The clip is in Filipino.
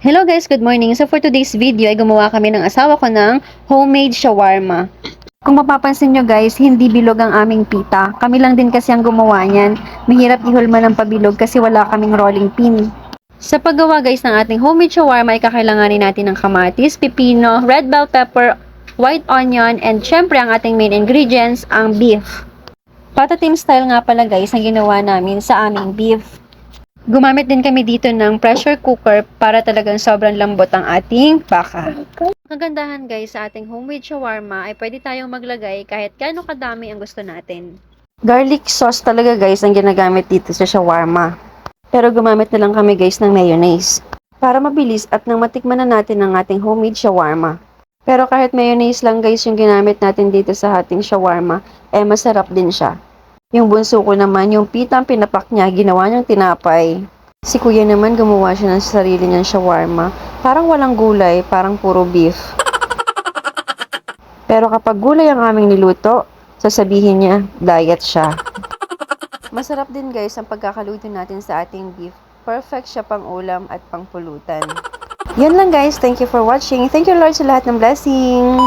Hello guys, good morning. So for today's video ay gumawa kami ng asawa ko ng homemade shawarma. Kung mapapansin nyo guys, hindi bilog ang aming pita. Kami lang din kasi ang gumawa niyan. Mahirap ihulma ng pabilog kasi wala kaming rolling pin. Sa paggawa guys ng ating homemade shawarma ay kakailanganin natin ng kamatis, pipino, red bell pepper, white onion, and syempre ang ating main ingredients, ang beef. Patatim style nga pala guys ang ginawa namin sa aming beef. Gumamit din kami dito ng pressure cooker para talagang sobrang lambot ang ating baka. Kagandahan guys sa ating homemade shawarma ay pwede tayong maglagay kahit gaano kadami ang gusto natin. Garlic sauce talaga guys ang ginagamit dito sa shawarma. Pero gumamit na lang kami guys ng mayonnaise. Para mabilis at nang matikman na natin ang ating homemade shawarma. Pero kahit mayonnaise lang guys yung ginamit natin dito sa ating shawarma, masarap din siya. Yung bunso ko naman, yung pitang pinapak niya, ginawa niyang tinapay. Si kuya naman, gumawa siya ng sarili niyang shawarma. Parang walang gulay, parang puro beef. Pero kapag gulay ang aming niluto, sasabihin niya, diet siya. Masarap din guys ang pagkakaluto natin sa ating beef. Perfect siya pang ulam at pang pulutan. Yan lang guys, thank you for watching. Thank you Lord sa lahat ng blessing.